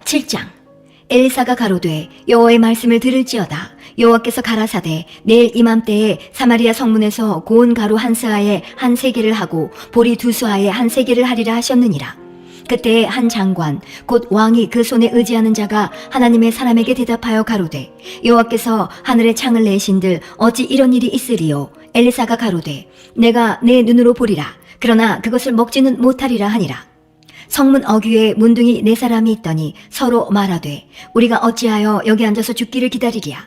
7장. 엘리사가 가로되 여호와의 말씀을 들을지어다. 여호와께서 가라사대 내일 이맘때에 사마리아 성문에서 고운 가루 한 스아에 한 세개를 하고 보리 두 스아에 한 세개를 하리라 하셨느니라. 그때에 한 장관 곧 왕이 그 손에 의지하는 자가 하나님의 사람에게 대답하여 가로되 여호와께서 하늘에 창을 내신들 어찌 이런 일이 있으리요. 엘리사가 가로되 내가 내 눈으로 보리라. 그러나 그것을 먹지는 못하리라 하니라. 성문 어귀에 문둥이 4사람이 있더니 서로 말하되 우리가 어찌하여 여기 앉아서 죽기를 기다리랴.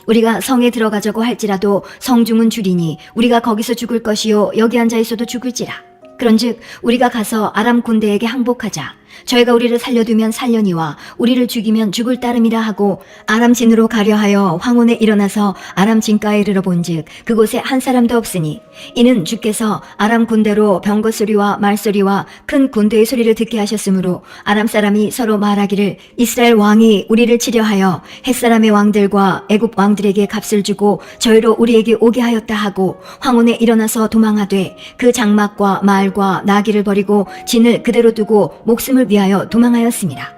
우리가 성에 들어가자고 할지라도 성중은 줄이니 우리가 거기서 죽을 것이요 여기 앉아 있어도 죽을지라. 그런즉 우리가 가서 아람 군대에게 항복하자. 저희가 우리를 살려두면 살려니와 우리를 죽이면 죽을 따름이라 하고 아람 진으로 가려 하여 황혼에 일어나서 아람 진가에 이르러 본즉 그곳에 한 사람도 없으니 이는 주께서 아람 군대로 병거 소리와 말소리와 큰 군대의 소리를 듣게 하셨으므로 아람 사람이 서로 말하기를 이스라엘 왕이 우리를 치려 하여 헷사람의 왕들과 애굽 왕들에게 값을 주고 저희로 우리에게 오게 하였다 하고 황혼에 일어나서 도망하되 그 장막과 말과 나귀를 버리고 진을 그대로 두고 목숨을 위하여 도망하였습니다.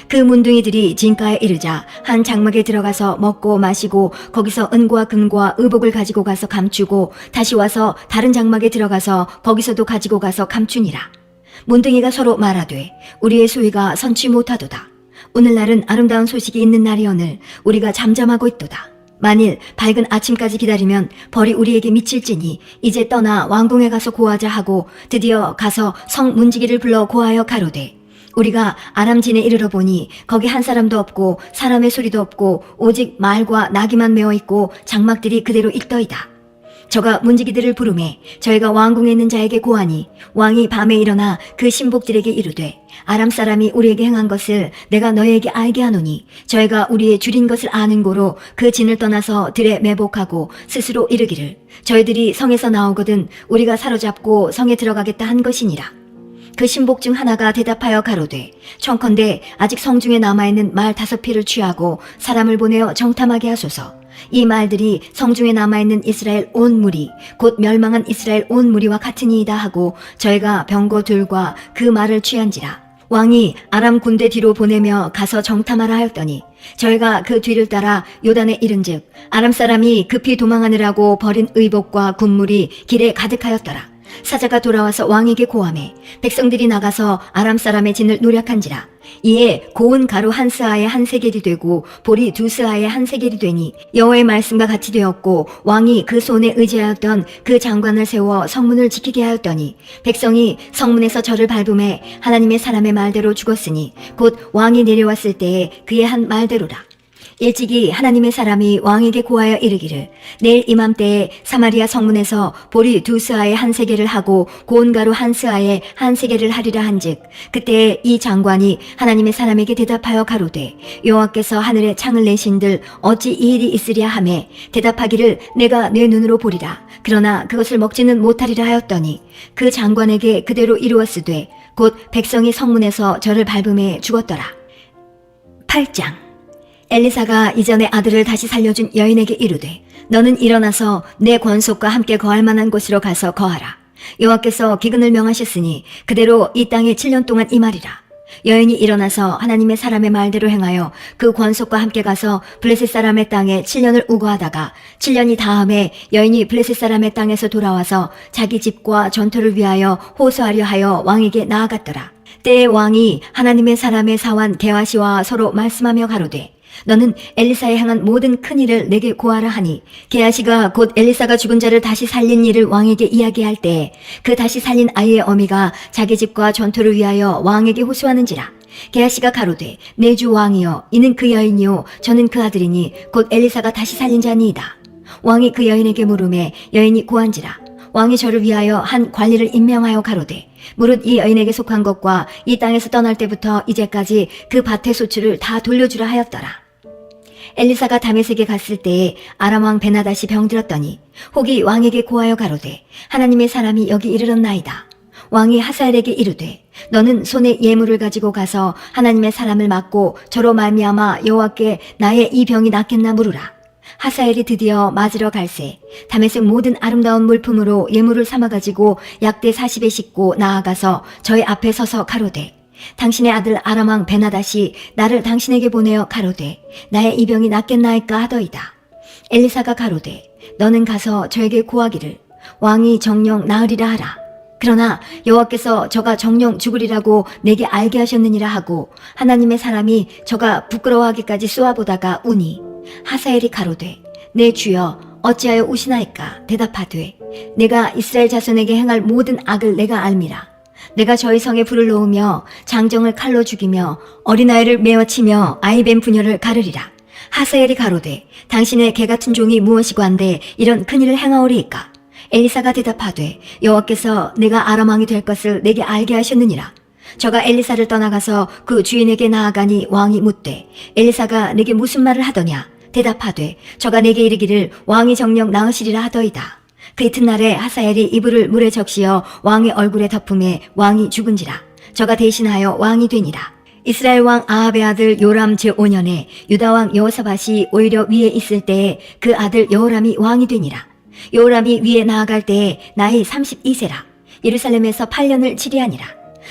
그 문둥이들이 진가에 이르자 한 장막에 들어가서 먹고 마시고 거기서 은과 금과 의복을 가지고 가서 감추고 다시 와서 다른 장막에 들어가서 거기서도 가지고 가서 감추니라. 문둥이가 서로 말하되 우리의 소위가 선치 못하도다. 오늘날은 아름다운 소식이 있는 날이오늘 우리가 잠잠하고 있도다. 만일 밝은 아침까지 기다리면 벌이 우리에게 미칠지니 이제 떠나 왕궁에 가서 고하자 하고 드디어 가서 성 문지기를 불러 고하여 가로되 우리가 아람진에 이르러 보니 거기 한 사람도 없고 사람의 소리도 없고 오직 말과 나귀만 메어 있고 장막들이 그대로 있더이다. 저가 문지기들을 부르매 저희가 왕궁에 있는 자에게 고하니 왕이 밤에 일어나 그 신복들에게 이르되 아람 사람이 우리에게 행한 것을 내가 너희에게 알게 하노니 저희가 우리의 줄인 것을 아는 고로 그 진을 떠나서 들에 매복하고 스스로 이르기를 저희들이 성에서 나오거든 우리가 사로잡고 성에 들어가겠다 한 것이니라. 그 신복 중 하나가 대답하여 가로되 청컨대 아직 성중에 남아있는 말 5피를 취하고 사람을 보내어 정탐하게 하소서. 이 말들이 성중에 남아있는 이스라엘 온 무리 곧 멸망한 이스라엘 온 무리와 같으니이다 하고 저희가 병거 둘과 그 말을 취한지라. 왕이 아람 군대 뒤로 보내며 가서 정탐하라 하였더니 저희가 그 뒤를 따라 요단에 이른즉 아람 사람이 급히 도망하느라고 버린 의복과 군물이 길에 가득하였더라. 사자가 돌아와서 왕에게 고하매 백성들이 나가서 아람 사람의 진을 노략한지라. 이에 고운 가루 한 스아에 한 세겔이 되고 보리 2스아에 한 세겔이 되니 여호와의 말씀과 같이 되었고 왕이 그 손에 의지하였던 그 장관을 세워 성문을 지키게 하였더니 백성이 성문에서 저를 밟음에 하나님의 사람의 말대로 죽었으니 곧 왕이 내려왔을 때에 그의 한 말대로라. 일찍이 하나님의 사람이 왕에게 고하여 이르기를 내일 이맘때에 사마리아 성문에서 보리 2스아에 한 세겔을 하고 고운 가루 한 스아에 한 세겔을 하리라 한즉 그때 이 장관이 하나님의 사람에게 대답하여 가로되 여호와께서 하늘에 창을 내신들 어찌 이 일이 있으랴 하매 대답하기를 내가 내 눈으로 보리라. 그러나 그것을 먹지는 못하리라 하였더니 그 장관에게 그대로 이루었으되 곧 백성이 성문에서 저를 밟음에 죽었더라. 8장. 엘리사가 이전에 아들을 다시 살려준 여인에게 이르되 너는 일어나서 내 권속과 함께 거할 만한 곳으로 가서 거하라. 여호와께서 기근을 명하셨으니 그대로 이 땅에 7년 동안 임하리라. 여인이 일어나서 하나님의 사람의 말대로 행하여 그 권속과 함께 가서 블레셋 사람의 땅에 7년을 우거하다가 7년이 다음에 여인이 블레셋 사람의 땅에서 돌아와서 자기 집과 전토를 위하여 호소하려 하여 왕에게 나아갔더라. 때에 왕이 하나님의 사람의 사환 게하시와 서로 말씀하며 가로되 너는 엘리사의 행한 모든 큰 일을 내게 고하라 하니 게하시가 곧 엘리사가 죽은 자를 다시 살린 일을 왕에게 이야기할 때 그 다시 살린 아이의 어미가 자기 집과 전토를 위하여 왕에게 호소하는지라. 게하시가 가로되 내 주 왕이여 이는 그 여인이요 저는 그 아들이니 곧 엘리사가 다시 살린 자니이다. 왕이 그 여인에게 물음에 여인이 고한지라. 왕이 저를 위하여 한 관리를 임명하여 가로되 무릇 이 여인에게 속한 것과 이 땅에서 떠날 때부터 이제까지 그 밭의 소출을 다 돌려주라 하였더라. 엘리사가 다메섹에 갔을 때에 아람 왕 베나닷이 병들었더니 혹이 왕에게 고하여 가로되 하나님의 사람이 여기 이르렀나이다. 왕이 하사엘에게 이르되 너는 손에 예물을 가지고 가서 하나님의 사람을 맞고 저로 말미암아 여호와께 나의 이 병이 낫겠나 물으라. 하사엘이 드디어 맞으러 갈새 다메섹 모든 아름다운 물품으로 예물을 삼아가지고 약대 40에 싣고 나아가서 저희 앞에 서서 가로되 당신의 아들 아람 왕 베나닷이 나를 당신에게 보내어 가로되 나의 이 병이 낫겠나이까 하더이다. 엘리사가 가로되 너는 가서 저에게 고하기를 왕이 정령 나으리라 하라. 그러나 여호와께서 저가 정령 죽으리라고 내게 알게 하셨느니라 하고 하나님의 사람이 저가 부끄러워하기까지 쏘아보다가 우니 하사엘이 가로되 내 주여 어찌하여 우시나이까 대답하되 내가 이스라엘 자손에게 행할 모든 악을 내가 알미라. 내가 저희 성에 불을 놓으며 장정을 칼로 죽이며 어린아이를 메어 치며 아이뱀 부녀를 가르리라. 하사엘이 가로되 당신의 개같은 종이 무엇이고 한데 이런 큰일을 행하오리이까. 엘리사가 대답하되 여호와께서 내가 아람 왕이 될 것을 내게 알게 하셨느니라. 저가 엘리사를 떠나가서 그 주인에게 나아가니 왕이 묻되 엘리사가 내게 무슨 말을 하더냐. 대답하되 저가 내게 이르기를 왕이 정령 나으시리라 하더이다. 그 이튿날에 하사엘이 이불을 물에 적시어 왕의 얼굴에 덮음에 왕이 죽은지라. 저가 대신하여 왕이 되니라. 이스라엘 왕 아합의 아들 요람 제5년에 유다 왕 여호사밧이 오히려 위에 있을 때에 그 아들 여호람이 왕이 되니라. 여호람이 위에 나아갈 때에 나이 32세라. 예루살렘에서 8년을 치리하니라.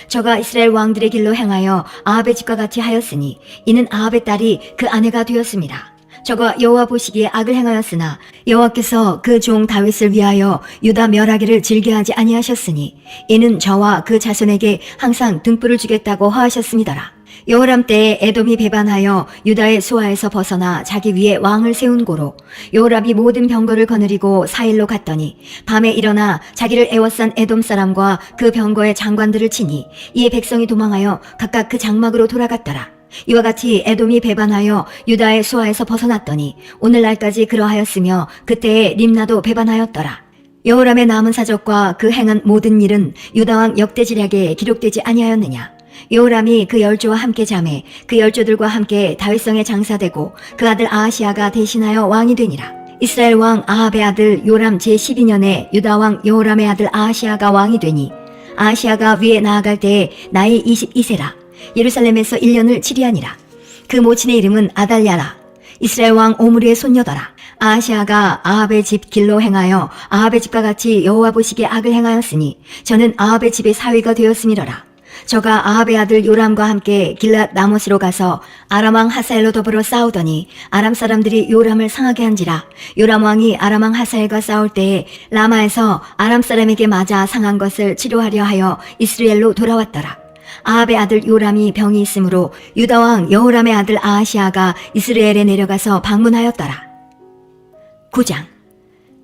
저가 이스라엘 왕들의 길로 행하여 아합의 집과 같이 하였으니 이는 아합의 딸이 그 아내가 되었습니다. 저가 여호와 보시기에 악을 행하였으나 여호와께서 그 종 다윗을 위하여 유다 멸하기를 즐겨하지 아니하셨으니 이는 저와 그 자손에게 항상 등불을 주겠다고 하하셨음이더라. 여호람 때에 에돔이 배반하여 유다의 수하에서 벗어나 자기 위에 왕을 세운 고로 여호람이 모든 병거를 거느리고 사일로 갔더니 밤에 일어나 자기를 애워싼 에돔 사람과 그 병거의 장관들을 치니 이에 백성이 도망하여 각각 그 장막으로 돌아갔더라. 이와 같이 에돔이 배반하여 유다의 수하에서 벗어났더니 오늘날까지 그러하였으며 그때에 림나도 배반하였더라. 여호람의 남은 사적과 그 행한 모든 일은 유다왕 역대지략에 기록되지 아니하였느냐. 여호람이 그 열조와 함께 잠에 그 열조들과 함께 다윗성에 장사되고 그 아들 아하시아가 대신하여 왕이 되니라. 이스라엘 왕 아합의 아들 요람 제12년에 유다 왕 여호람의 아들 아하시아가 왕이 되니 아하시아가 위에 나아갈 때에 나이 22세라. 예루살렘에서 1년을 치리하니라. 그 모친의 이름은 아달랴라. 이스라엘 왕 오므리의 손녀더라. 아하시아가 아합의 집 길로 행하여 아합의 집과 같이 여호와 보시기에 악을 행하였으니 저는 아합의 집의 사위가 되었음이러라. 저가 아합의 아들 요람과 함께 길랏 라못으로 가서 아람 왕 하사엘로 더불어 싸우더니 아람 사람들이 요람을 상하게 한지라. 요람 왕이 아람 왕 하사엘과 싸울 때에 라마에서 아람 사람에게 맞아 상한 것을 치료하려 하여 이스라엘로 돌아왔더라. 아합의 아들 요람이 병이 있으므로 유다 왕 여호람의 아들 아하시아가 이스라엘에 내려가서 방문하였더라. 9장.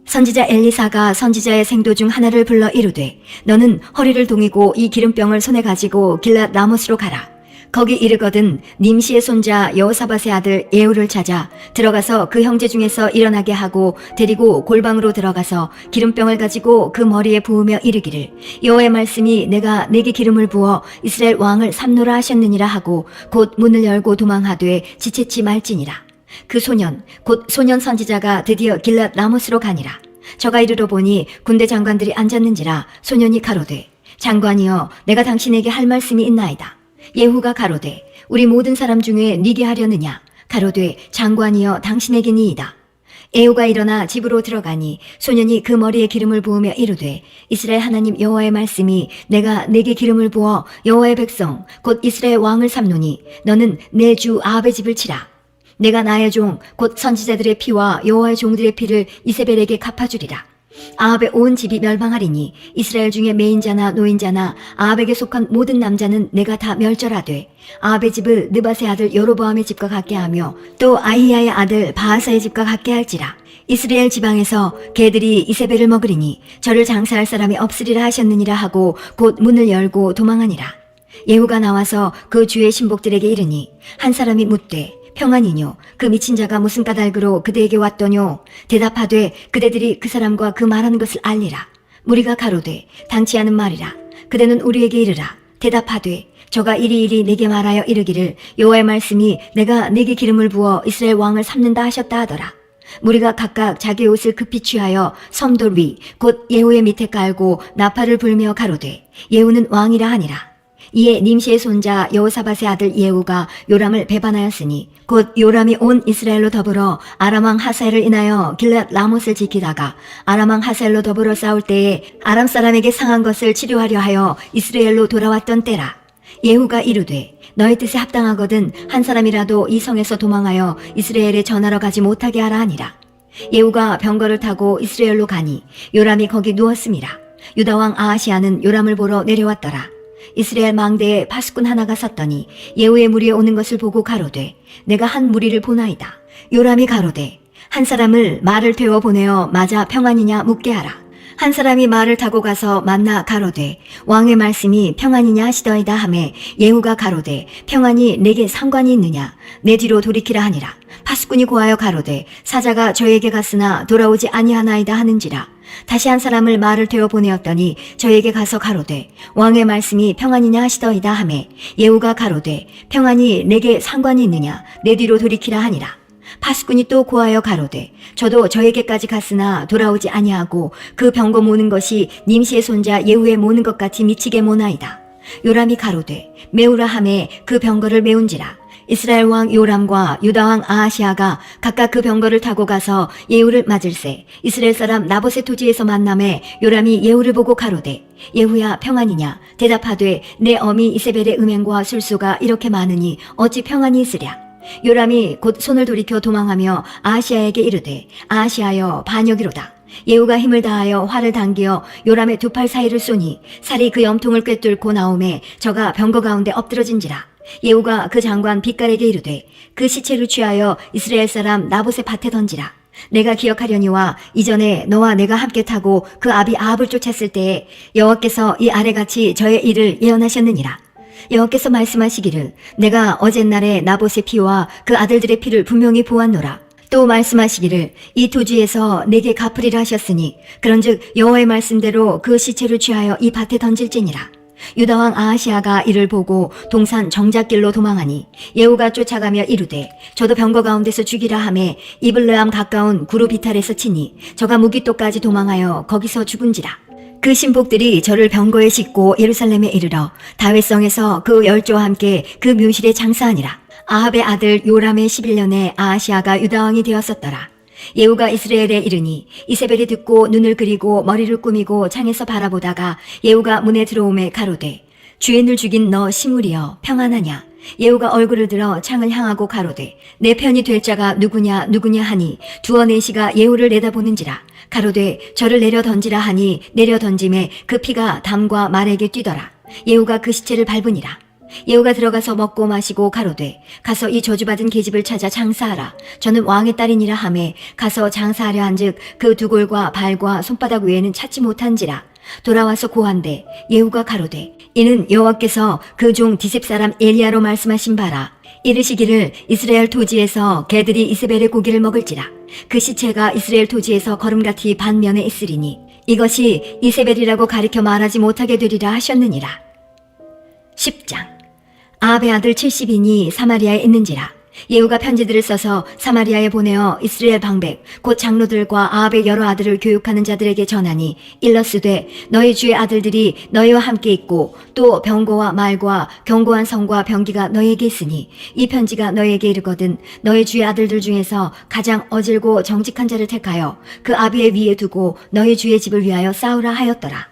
선지자 엘리사가 선지자의 생도 중 하나를 불러 이르되 너는 허리를 동이고 이 기름병을 손에 가지고 길랏 라못으로 가라. 거기 이르거든 님시의 손자 여호사밧의 아들 예후를 찾아 들어가서 그 형제 중에서 일어나게 하고 데리고 골방으로 들어가서 기름병을 가지고 그 머리에 부으며 이르기를 여호와의 말씀이 내가 내게 기름을 부어 이스라엘 왕을 삼노라 하셨느니라 하고 곧 문을 열고 도망하되 지체치 말지니라. 그 소년 곧 소년 선지자가 드디어 길랏 라못으로 가니라. 저가 이르러 보니 군대 장관들이 앉았는지라. 소년이 가로되 장관이여 내가 당신에게 할 말씀이 있나이다. 예후가 가로되 우리 모든 사람 중에 네게 하려느냐. 가로되 장관이여 당신에게니이다. 예후가 일어나 집으로 들어가니 소년이 그 머리에 기름을 부으며 이르되 이스라엘 하나님 여호와의 말씀이 내가 내게 기름을 부어 여호와의 백성 곧 이스라엘 왕을 삼노니 너는 내 주 아합의 집을 치라. 내가 나의 종 곧 선지자들의 피와 여호와의 종들의 피를 이세벨에게 갚아주리라. 아합의 온 집이 멸망하리니 이스라엘 중에 매인자나 노인자나 아합에게 속한 모든 남자는 내가 다 멸절하되 아합의 집을 느밧의 아들 여로보암의 집과 같게 하며 또 아히야의 아들 바하사의 집과 같게 할지라. 이스라엘 지방에서 개들이 이세벨을 먹으리니 저를 장사할 사람이 없으리라 하셨느니라 하고 곧 문을 열고 도망하니라. 예후가 나와서 그 주의 신복들에게 이르니 한 사람이 묻되 평안이뇨. 그 미친 자가 무슨 까닭으로 그대에게 왔더뇨. 대답하되 그대들이 그 사람과 그 말하는 것을 알리라. 무리가 가로되 당치 않은 말이라. 그대는 우리에게 이르라. 대답하되 저가 이리이리 내게 말하여 이르기를 여호와의 말씀이 내가 내게 기름을 부어 이스라엘 왕을 삼는다 하셨다 하더라. 무리가 각각 자기 옷을 급히 취하여 섬돌 위 곧 예후의 밑에 깔고 나팔을 불며 가로되 예후는 왕이라 하니라. 이에 님시의 손자 여호사밧의 아들 예후가 요람을 배반하였으니 곧 요람이 온 이스라엘로 더불어 아람 왕 하사엘을 인하여 길랏 라못을 지키다가 아람 왕 하사엘로 더불어 싸울 때에 아람 사람에게 상한 것을 치료하려 하여 이스라엘로 돌아왔던 때라. 예후가 이르되 너희 뜻에 합당하거든 한 사람이라도 이 성에서 도망하여 이스라엘에 전하러 가지 못하게 하라 하니라. 예후가 병거를 타고 이스라엘로 가니 요람이 거기 누웠음이라. 유다왕 아하시아는 요람을 보러 내려왔더라. 이스라엘 망대에 파수꾼 하나가 섰더니 예후의 무리에 오는 것을 보고 가로되 내가 한 무리를 보나이다. 요람이 가로되 한 사람을 말을 태워 보내어 맞아 평안이냐 묻게 하라. 한 사람이 말을 타고 가서 만나 가로되 왕의 말씀이 평안이냐 하시더이다 하매 예후가 가로되 평안이 내게 상관이 있느냐 내 뒤로 돌이키라 하니라. 파수꾼이 고하여 가로되 사자가 저에게 갔으나 돌아오지 아니하나이다 하는지라. 다시 한 사람을 말을 태워 보내었더니 저에게 가서 가로되 왕의 말씀이 평안이냐 하시더이다 하매 예후가 가로되 평안이 내게 상관이 있느냐 내 뒤로 돌이키라 하니라. 파수꾼이 또 고하여 가로되 저도 저에게까지 갔으나 돌아오지 아니하고 그 병거 모는 것이 님시의 손자 예후의 모는 것 같이 미치게 모나이다. 요람이 가로되 메우라 하매 그 병거를 메운지라. 이스라엘 왕 요람과 유다 왕 아하시아가 각각 그 병거를 타고 가서 예후를 맞을세. 이스라엘 사람 나봇의 토지에서 만남에 요람이 예후를 보고 가로되 예후야 평안이냐 대답하되 내 어미 이세벨의 음행과 술수가 이렇게 많으니 어찌 평안이 있으랴. 요람이 곧 손을 돌이켜 도망하며 아하시아에게 이르되 아하시아여 반역이로다. 예후가 힘을 다하여 활을 당기어 요람의 두 팔 사이를 쏘니 살이 그 염통을 꿰뚫고 나오매 저가 병거 가운데 엎드러진지라. 예후가 그 장관 빛깔에게 이르되 그 시체를 취하여 이스라엘 사람 나봇의 밭에 던지라. 내가 기억하려니와 이전에 너와 내가 함께 타고 그 아비 아합을 쫓았을 때에 여호와께서 이 아래같이 저의 일을 예언하셨느니라. 여호와께서 말씀하시기를 내가 어젯날에 나봇의 피와 그 아들들의 피를 분명히 보았노라. 또 말씀하시기를 이 토지에서 내게 갚으리라 하셨으니 그런즉 여호와의 말씀대로 그 시체를 취하여 이 밭에 던질지니라. 유다왕 아하시아가 이를 보고 동산 정작길로 도망하니 예후가 쫓아가며 이르되 저도 병거 가운데서 죽이라 하매 이블레암 가까운 구루 비탈에서 치니 저가 무기토까지 도망하여 거기서 죽은지라. 그 신복들이 저를 병거에 싣고 예루살렘에 이르러 다윗성에서 그 열조와 함께 그 묘실에 장사하니라. 아합의 아들 요람의 11년에 아하시아가 유다왕이 되었었더라. 예후가 이스라엘에 이르니 이세벨이 듣고 눈을 그리고 머리를 꾸미고 창에서 바라보다가 예후가 문에 들어오매 가로되 주인을 죽인 너 시므리여 평안하냐. 예후가 얼굴을 들어 창을 향하고 가로되 내 편이 될 자가 누구냐 하니 두어 내시가 예후를 내다보는지라. 가로되 저를 내려 던지라 하니 내려 던짐에 그 피가 담과 말에게 뛰더라. 예후가 그 시체를 밟으니라. 예후가 들어가서 먹고 마시고 가로되 가서 이 저주받은 계집을 찾아 장사하라. 저는 왕의 딸이니라 하매 가서 장사하려 한즉 그 두 골과 발과 손바닥 외에는 찾지 못한지라. 돌아와서 고한대 예후가 가로되 이는 여호와께서 그 종 디셉 사람 엘리야로 말씀하신 바라. 이르시기를 이스라엘 토지에서 개들이 이세벨의 고기를 먹을지라. 그 시체가 이스라엘 토지에서 걸음같이 반면에 있으리니 이것이 이세벨이라고 가리켜 말하지 못하게 되리라 하셨느니라. 10장. 아합의 아들 70인이 사마리아에 있는지라. 예후가 편지들을 써서 사마리아에 보내어 이스라엘 방백 곧 장로들과 아합의 여러 아들을 교육하는 자들에게 전하니 일러스되 너희 주의 아들들이 너희와 함께 있고 또 병거와 말과 견고한 성과 병기가 너희에게 있으니 이 편지가 너희에게 이르거든 너희 주의 아들들 중에서 가장 어질고 정직한 자를 택하여 그 아비의 위에 두고 너희 주의 집을 위하여 싸우라 하였더라.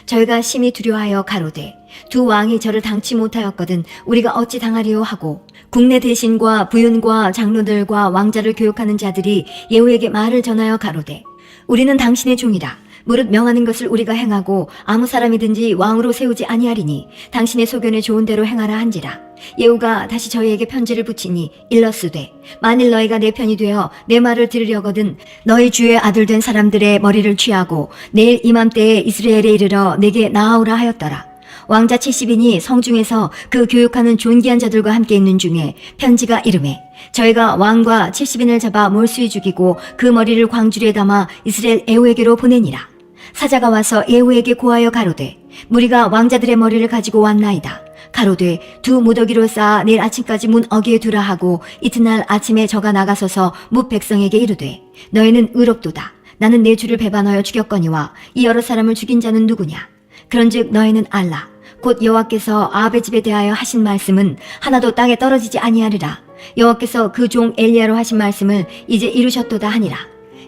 저희가 심히 두려워하여 가로되 두 왕이 저를 당치 못하였거든 우리가 어찌 당하리요 하고 국내 대신과 부윤과 장로들과 왕자를 교육하는 자들이 예후에게 말을 전하여 가로되 우리는 당신의 종이라. 무릇 명하는 것을 우리가 행하고 아무 사람이든지 왕으로 세우지 아니하리니 당신의 소견에 좋은 대로 행하라 한지라. 예후가 다시 저희에게 편지를 붙이니 일러스되 만일 너희가 내 편이 되어 내 말을 들으려거든 너희 주의 아들 된 사람들의 머리를 취하고 내일 이맘때에 이스라엘에 이르러 내게 나아오라 하였더라. 왕자 70인이 성중에서 그 교육하는 존귀한 자들과 함께 있는 중에 편지가 이르매 저희가 왕과 70인을 잡아 몰수히 죽이고 그 머리를 광주리에 담아 이스라엘 예후에게로 보내니라. 사자가 와서 예후에게 고하여 가로되 무리가 왕자들의 머리를 가지고 왔나이다. 가로되 두 무더기로 쌓아 내일 아침까지 문 어귀에 두라 하고 이튿날 아침에 저가 나가서서 뭇 백성에게 이르되 너희는 의롭도다. 나는 내 주를 배반하여 죽였거니와 이 여러 사람을 죽인 자는 누구냐. 그런즉 너희는 알라. 곧 여호와께서 아합의 집에 대하여 하신 말씀은 하나도 땅에 떨어지지 아니하리라. 여호와께서 그 종 엘리야로 하신 말씀을 이제 이루셨도다 하니라.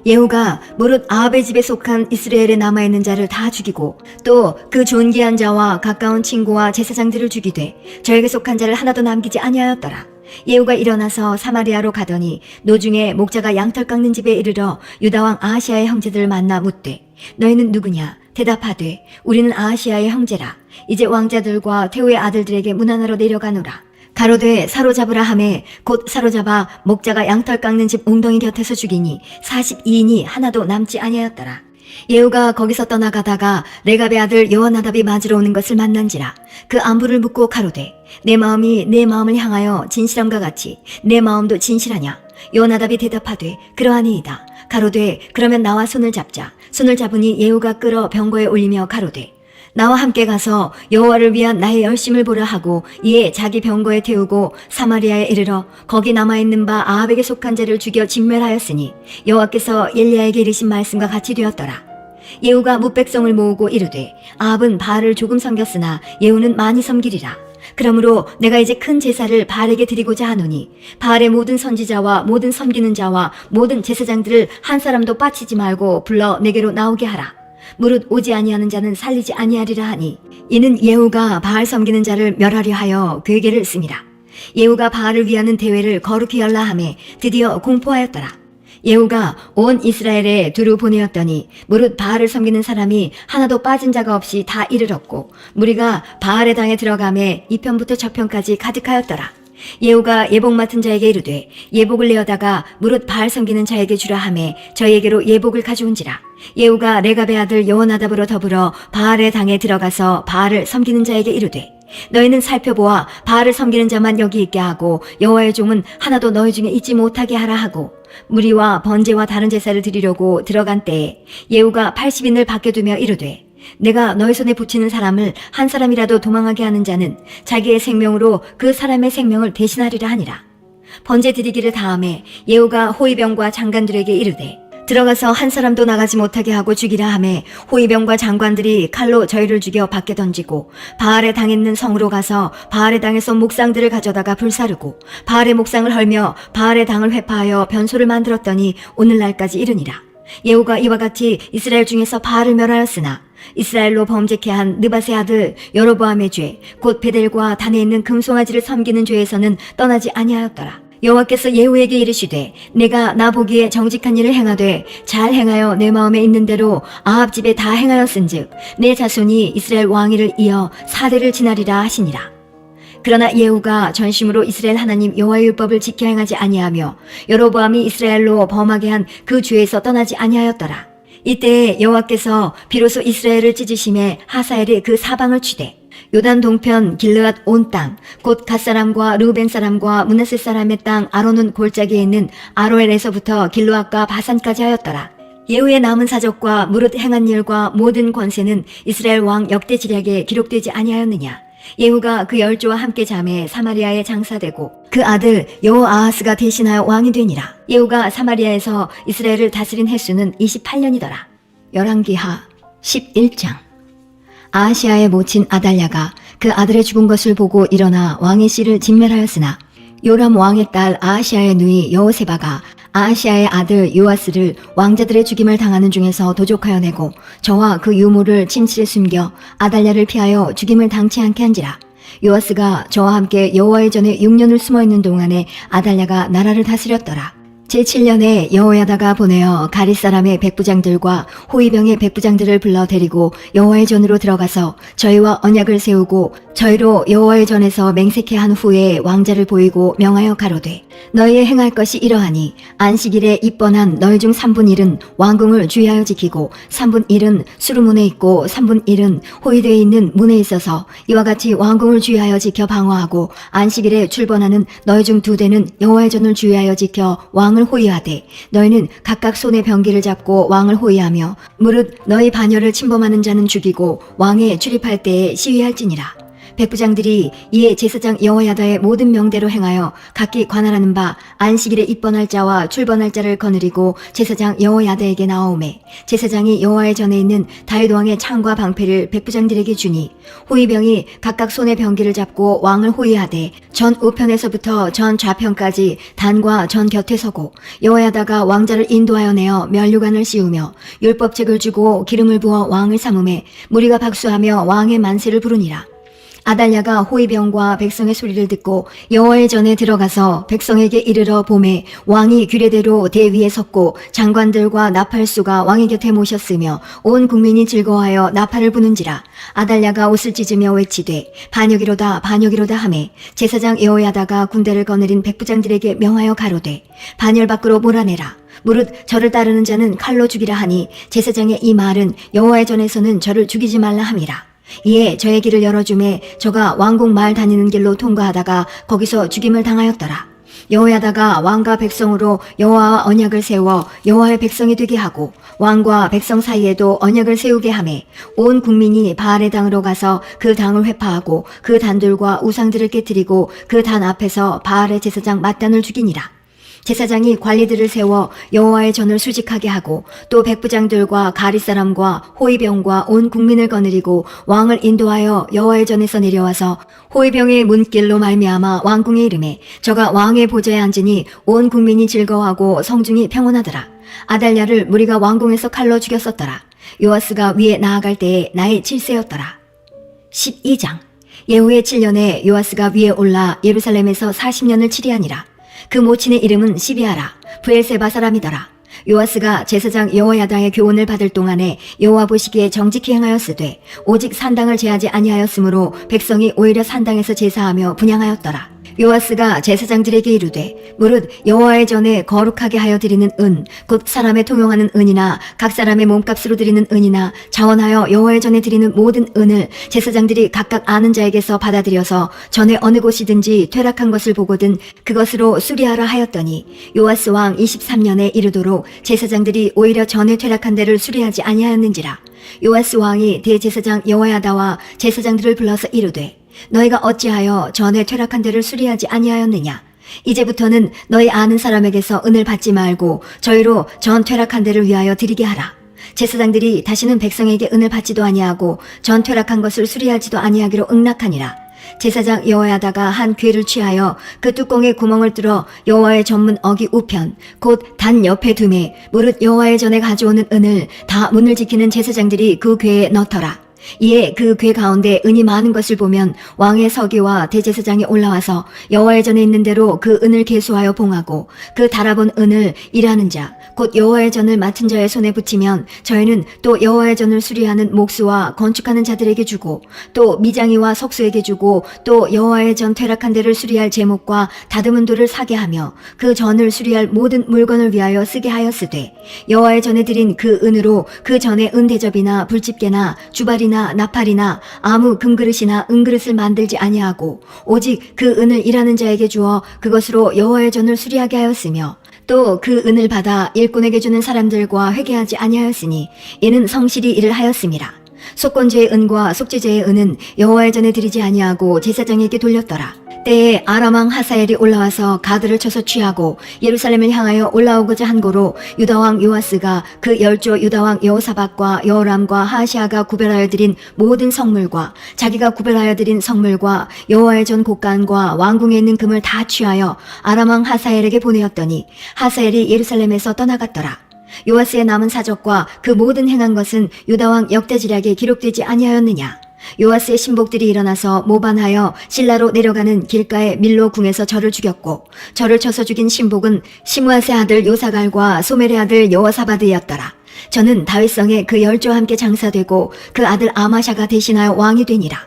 예후가 무릇 아합의 집에 속한 이스라엘에 남아있는 자를 다 죽이고 또 그 존귀한 자와 가까운 친구와 제사장들을 죽이되 저에게 속한 자를 하나도 남기지 아니하였더라. 예후가 일어나서 사마리아로 가더니 노중에 목자가 양털 깎는 집에 이르러 유다왕 아하시아의 형제들을 만나 묻되 너희는 누구냐? 대답하되 우리는 아하시아의 형제라. 이제 왕자들과 태후의 아들들에게 문안하러 내려가노라. 가로되 사로잡으라 하매 곧 사로잡아 목자가 양털 깎는 집 웅덩이 곁에서 죽이니 42인이 하나도 남지 아니하였더라. 예후가 거기서 떠나가다가 레갑의 아들 여호나답이 맞으러 오는 것을 만난지라. 그 안부를 묻고 가로되 내 마음이 내 마음을 향하여 진실함과 같이 내 마음도 진실하냐? 여호나답이 대답하되 그러하니이다. 가로되 그러면 나와 손을 잡자. 손을 잡으니 예후가 끌어 병거에 올리며 가로되 나와 함께 가서 여호와를 위한 나의 열심을 보라 하고 이에 자기 병거에 태우고 사마리아에 이르러 거기 남아있는 바 아합에게 속한 자를 죽여 진멸하였으니 여호와께서 엘리야에게 이르신 말씀과 같이 되었더라. 예후가 뭇백성을 모으고 이르되 아합은 바알을 조금 섬겼으나 예후는 많이 섬기리라. 그러므로 내가 이제 큰 제사를 바알에게 드리고자 하노니 바알의 모든 선지자와 모든 섬기는 자와 모든 제사장들을 한 사람도 빠치지 말고 불러 내게로 나오게 하라. 무릇 오지 아니하는 자는 살리지 아니하리라 하니 이는 예후가 바알 섬기는 자를 멸하려 하여 괴계를 씁니다. 예후가 바알을 위하는 대회를 거룩히 열라 하매 드디어 공포하였더라. 예후가 온 이스라엘에 두루 보내었더니 무릇 바알을 섬기는 사람이 하나도 빠진 자가 없이 다 이르렀고 무리가 바알의 당에 들어가매 이편부터 저편까지 가득하였더라. 예후가 예복 맡은 자에게 이르되 예복을 내어다가 무릇 바알 섬기는 자에게 주라 하매 저에게로 예복을 가져온지라. 예후가 레갑의 아들 여호나답으로 더불어 바알의 당에 들어가서 바알을 섬기는 자에게 이르되 너희는 살펴보아 바알을 섬기는 자만 여기 있게 하고 여호와의 종은 하나도 너희 중에 있지 못하게 하라 하고 무리와 번제와 다른 제사를 드리려고 들어간 때에 예후가 80인을 밖에 두며 이르되 내가 너희 손에 붙이는 사람을 한 사람이라도 도망하게 하는 자는 자기의 생명으로 그 사람의 생명을 대신하리라 하니라. 번제 드리기를 다음에 예후가 호위병과 장관들에게 이르되 들어가서 한 사람도 나가지 못하게 하고 죽이라 하매 호위병과 장관들이 칼로 저희를 죽여 밖에 던지고 바알의 당에 있는 성으로 가서 바알의 당에서 목상들을 가져다가 불사르고 바알의 목상을 헐며 바알의 당을 회파하여 변소를 만들었더니 오늘날까지 이르니라. 예후가 이와 같이 이스라엘 중에서 바알을 멸하였으나 이스라엘로 범죄케 한 느밧의 아들 여로보암의 죄 곧 베델과 단에 있는 금송아지를 섬기는 죄에서는 떠나지 아니하였더라. 여호와께서 예후에게 이르시되 내가 나 보기에 정직한 일을 행하되 잘 행하여 내 마음에 있는 대로 아합 집에 다 행하였은즉 내 자손이 이스라엘 왕위를 이어 4대를 지나리라 하시니라. 그러나 예후가 전심으로 이스라엘 하나님 여호와의 율법을 지켜 행하지 아니하며 여로보암이 이스라엘로 범하게 한 그 죄에서 떠나지 아니하였더라. 이때에 여호와께서 비로소 이스라엘을 찢으심에 하사엘이 그 사방을 치되 요단 동편 길르앗 온 땅 곧 갓사람과 르우벤 사람과 므낫세 사람의 땅 아로논 골짜기에 있는 아로엘에서부터 길르앗과 바산까지 하였더라. 예후의 남은 사적과 무릇 행한 일과 모든 권세는 이스라엘 왕 역대 지략에 기록되지 아니하였느냐. 예후가 그 열조와 함께 잠에 사마리아에 장사되고 그 아들 여호아하스가 대신하여 왕이 되니라. 예후가 사마리아에서 이스라엘을 다스린 횟수는 28년이더라. 열왕기하 11장. 아하시아의 모친 아달랴가 그 아들의 죽은 것을 보고 일어나 왕의 씨를 진멸하였으나 요람 왕의 딸 아하시아의 누이 여호세바가 아하시아의 아들 요아스를 왕자들의 죽임을 당하는 중에서 도적하여 내고 저와 그 유모를 침실에 숨겨 아달랴를 피하여 죽임을 당치 않게 한지라. 요아스가 저와 함께 여호와의 전에 6년을 숨어있는 동안에 아달랴가 나라를 다스렸더라. 제7년에 여호야다가 보내어 가릿 사람의 백부장들과 호위병의 백부장들을 불러 데리고 여호와의 전으로 들어가서 저희와 언약을 세우고 저희로 여호와의 전에서 맹세케 한 후에 왕자를 보이고 명하여 가로되 너희의 행할 것이 이러하니 안식일에 입번한 너희 중 3분 1은 왕궁을 주의하여 지키고 3분 1은 수루문에 있고 3분 1은 호위되어 있는 문에 있어서 이와 같이 왕궁을 주의하여 지켜 방어하고 안식일에 출번하는 너희 중 2대는 여호와의 전을 주의하여 지켜 왕을 호위하되 너희는 각각 손에 병기를 잡고 왕을 호위하며 무릇 너희 반열을 침범하는 자는 죽이고 왕에 출입할 때에 시위할지니라. 백부장들이 이에 제사장 여호야다의 모든 명대로 행하여 각기 관할하는 바 안식일에 입번할 자와 출번할 자를 거느리고 제사장 여호야다에게 나오매 제사장이 여호와의 전에 있는 다윗 왕의 창과 방패를 백부장들에게 주니 호위병이 각각 손에 병기를 잡고 왕을 호위하되 전 우편에서부터 전 좌편까지 단과 전 곁에 서고 여호야다가 왕자를 인도하여 내어 면류관을 씌우며 율법책을 주고 기름을 부어 왕을 삼음에 무리가 박수하며 왕의 만세를 부르니라. 아달랴가 호위병과 백성의 소리를 듣고 여호와의 전에 들어가서 백성에게 이르러 보매 왕이 규례대로 대위에 섰고 장관들과 나팔수가 왕의 곁에 모셨으며 온 국민이 즐거워하여 나팔을 부는지라. 아달랴가 옷을 찢으며 외치되 반역이로다 반역이로다 하매 제사장 여호야다가 군대를 거느린 백부장들에게 명하여 가로되 반열 밖으로 몰아내라. 무릇 저를 따르는 자는 칼로 죽이라 하니 제사장의 이 말은 여호와의 전에서는 저를 죽이지 말라 함이라. 이에 저의 길을 열어주매 저가 왕궁 마을 다니는 길로 통과하다가 거기서 죽임을 당하였더라. 여호야다가 왕과 백성으로 여호와와 언약을 세워 여호와의 백성이 되게 하고 왕과 백성 사이에도 언약을 세우게 하매 온 국민이 바알의 당으로 가서 그 당을 회파하고 그 단들과 우상들을 깨뜨리고 그 단 앞에서 바알의 제사장 맏단을 죽이니라. 제사장이 관리들을 세워 여호와의 전을 수직하게 하고 또 백부장들과 가릿사람과 호위병과 온 국민을 거느리고 왕을 인도하여 여호와의 전에서 내려와서 호위병의 문길로 말미암아 왕궁에 이르매 저가 왕의 보좌에 앉으니 온 국민이 즐거워하고 성중이 평온하더라. 아달랴를 무리가 왕궁에서 칼로 죽였었더라. 요아스가 위에 나아갈 때에 나이 7세였더라. 12장. 예후의 7년에 요아스가 위에 올라 예루살렘에서 40년을 치리하니라. 그 모친의 이름은 시비아라. 브엘세바 사람이더라. 요아스가 제사장 여호야다의 교훈을 받을 동안에 여호와 보시기에 정직히 행하였으되 오직 산당을 제하지 아니하였으므로 백성이 오히려 산당에서 제사하며 분향하였더라. 요아스가 제사장들에게 이르되 무릇 여호와의 전에 거룩하게 하여 드리는 은 곧 사람의 통용하는 은이나 각 사람의 몸값으로 드리는 은이나 자원하여 여호와의 전에 드리는 모든 은을 제사장들이 각각 아는 자에게서 받아들여서 전에 어느 곳이든지 퇴락한 것을 보거든 그것으로 수리하라 하였더니 요아스 왕 23년에 이르도록 제사장들이 오히려 전에 퇴락한 데를 수리하지 아니하였는지라. 요아스 왕이 대제사장 여호야다와 제사장들을 불러서 이르되 너희가 어찌하여 전에 퇴락한 데를 수리하지 아니하였느냐? 이제부터는 너희 아는 사람에게서 은을 받지 말고 저희로 전 퇴락한 데를 위하여 드리게 하라. 제사장들이 다시는 백성에게 은을 받지도 아니하고 전 퇴락한 것을 수리하지도 아니하기로 응낙하니라. 제사장 여호야다가 한 궤를 취하여 그 뚜껑에 구멍을 뚫어 여호와의 전문 어기 우편 곧 단 옆에 두매 무릇 여호와의 전에 가져오는 은을 다 문을 지키는 제사장들이 그 궤에 넣더라. 이에 그 궤 가운데 은이 많은 것을 보면 왕의 서기와 대제사장이 올라와서 여호와의 전에 있는 대로 그 은을 계수하여 봉하고 그 달아본 은을 일하는 자 곧 여호와의 전을 맡은 자의 손에 붙이면 저희는 또 여호와의 전을 수리하는 목수와 건축하는 자들에게 주고 또 미장이와 석수에게 주고 또 여호와의 전 퇴락한 데를 수리할 제목과 다듬은 돌을 사게 하며 그 전을 수리할 모든 물건을 위하여 쓰게 하였으되 여호와의 전에 드린 그 은으로 그 전에 은대접이나 불집게나 주발이나 나팔이나 아무 금그릇이나 은그릇을 만들지 아니하고 오직 그 은을 일하는 자에게 주어 그것으로 여호와의 전을 수리하게 하였으며 또 그 은을 받아 일꾼에게 주는 사람들과 회개하지 아니하였으니 이는 성실히 일을 하였음이라. 속건제의 은과 속죄제의 은은 여호와의 전에 드리지 아니하고 제사장에게 돌렸더라. 때에 아람왕 하사엘이 올라와서 가드를 쳐서 취하고 예루살렘을 향하여 올라오고자 한 고로 유다왕 요아스가 그 열조 유다왕 여호사밧과 여호람과 하시아가 구별하여 드린 모든 성물과 자기가 구별하여 드린 성물과 여호와의 전 곳간과 왕궁에 있는 금을 다 취하여 아람왕 하사엘에게 보내었더니 하사엘이 예루살렘에서 떠나갔더라. 요아스의 남은 사적과 그 모든 행한 것은 유다왕 역대지략에 기록되지 아니하였느냐? 요아스의 신복들이 일어나서 모반하여 실라로 내려가는 길가의 밀로 궁에서 저를 죽였고 저를 쳐서 죽인 신복은 시므앗의 아들 요사갈과 소멜의 아들 여호사바드였더라. 저는 다윗성에 그 열조와 함께 장사되고 그 아들 아마샤가 대신하여 왕이 되니라.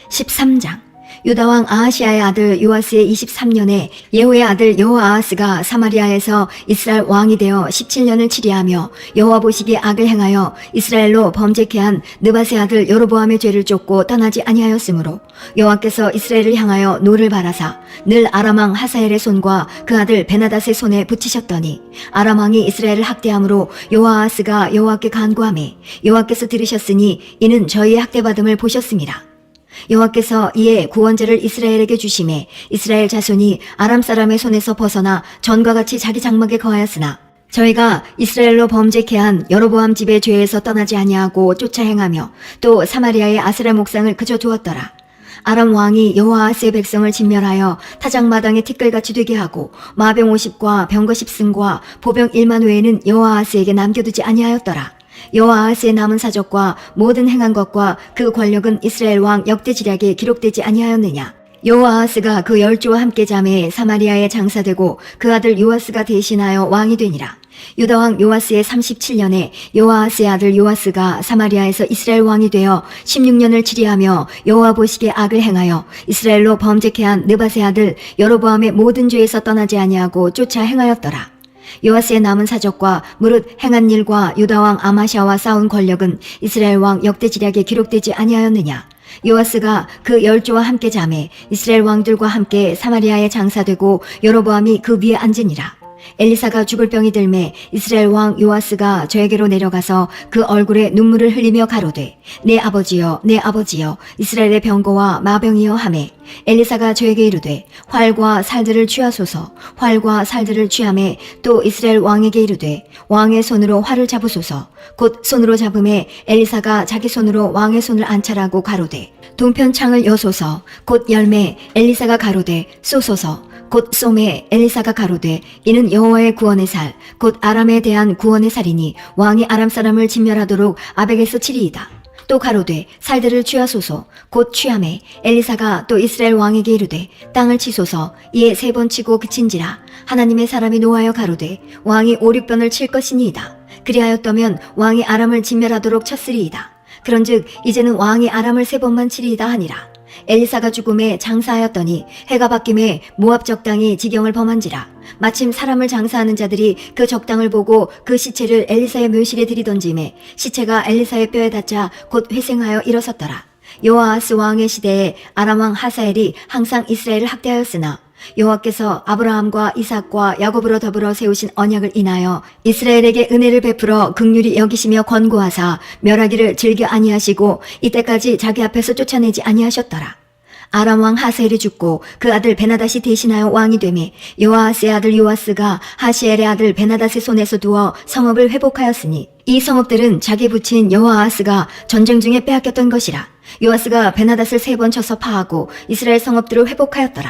13장. 유다왕 아하시아의 아들 요아스의 23년에 예후의 아들 여호아하스가 사마리아에서 이스라엘 왕이 되어 17년을 치리하며 여호와 보시기에 악을 행하여 이스라엘로 범죄케 한 느밧의 아들 여로보암의 죄를 쫓고 떠나지 아니하였으므로 여호와께서 이스라엘을 향하여 노를 바라사 늘 아람왕 하사엘의 손과 그 아들 베나닷의 손에 붙이셨더니 아람왕이 이스라엘을 학대함으로 여호아하스가 여호와께 간구하매 여호와께서 들으셨으니 이는 저희의 학대받음을 보셨습니다. 여호와께서 이에 구원자를 이스라엘에게 주심에 이스라엘 자손이 아람 사람의 손에서 벗어나 전과 같이 자기 장막에 거하였으나 저희가 이스라엘로 범죄케 한 여로보암 집의 죄에서 떠나지 아니하고 쫓아 행하며 또 사마리아의 아세라 목상을 그저 두었더라. 아람 왕이 여호아스의 백성을 진멸하여 타작마당에 티끌같이 되게 하고 마병 50과 병거 10승과 보병 1만 외에는 여호아스에게 남겨두지 아니하였더라. 여호아스의 남은 사적과 모든 행한 것과 그 권력은 이스라엘 왕 역대지략에 기록되지 아니하였느냐. 여호아스가 그 열조와 함께 잠에 사마리아에 장사되고 그 아들 요아스가 대신하여 왕이 되니라. 유다 왕 요아스의 37년에 여호아스의 아들 요아스가 사마리아에서 이스라엘 왕이 되어 16년을 치리하며 여호와 보시기에 악을 행하여 이스라엘로 범죄케 한 느밧의 아들 여로보암의 모든 죄에서 떠나지 아니하고 쫓아 행하였더라. 요아스의 남은 사적과 무릇 행한 일과 유다 왕 아마샤와 싸운 권력은 이스라엘 왕 역대지략에 기록되지 아니하였느냐. 요아스가 그 열조와 함께 잠에 이스라엘 왕들과 함께 사마리아에 장사되고 여로보암이 그 위에 앉으니라. 엘리사가 죽을 병이 들매 이스라엘 왕 요아스가 저에게로 내려가서 그 얼굴에 눈물을 흘리며 가로되 내 아버지여 내 아버지여 이스라엘의 병거와 마병이여 하매 엘리사가 저에게 이르되 활과 살들을 취하소서 활과 살들을 취하매 또 이스라엘 왕에게 이르되 왕의 손으로 활을 잡으소서 곧 손으로 잡음에 엘리사가 자기 손으로 왕의 손을 안찰하고 가로되 동편 창을 여소서 곧 열매 엘리사가 가로되 쏘소서 곧 쏘매 엘리사가 가로되 이는 여호와의 구원의 살 곧 아람에 대한 구원의 살이니 왕이 아람 사람을 진멸하도록 아벡에서 치리이다. 또 가로되 살들을 취하소서 곧 취하매 엘리사가 또 이스라엘 왕에게 이르되 땅을 치소서 이에 3번 치고 그친지라. 하나님의 사람이 노하여 가로되 왕이 5, 6번을 칠 것이니이다. 그리하였다면 왕이 아람을 진멸하도록 쳤으리이다. 그런즉 이제는 왕이 아람을 3번만 치리이다 하니라. 엘리사가 죽음에 장사하였더니 해가 바뀜에 모압 적당이 지경을 범한지라. 마침 사람을 장사하는 자들이 그 적당을 보고 그 시체를 엘리사의 묘실에 들이던짐에 시체가 엘리사의 뼈에 닿자 곧 회생하여 일어섰더라. 여호아스 왕의 시대에 아람 왕 하사엘이 항상 이스라엘을 학대하였으나 여호와께서 아브라함과 이삭과 야곱으로 더불어 세우신 언약을 인하여 이스라엘에게 은혜를 베풀어 긍휼히 여기시며 권고하사 멸하기를 즐겨 아니하시고 이때까지 자기 앞에서 쫓아내지 아니하셨더라. 아람 왕 하사엘이 죽고 그 아들 베나닷이 대신하여 왕이 되매 여호아스의 아들 요아스가 하시엘의 아들 베나닷의 손에서 두어 성읍을 회복하였으니 이 성읍들은 자기 부친 여호아스가 전쟁 중에 빼앗겼던 것이라. 요아스가 베나닷을 3번 쳐서 파하고 이스라엘 성읍들을 회복하였더라.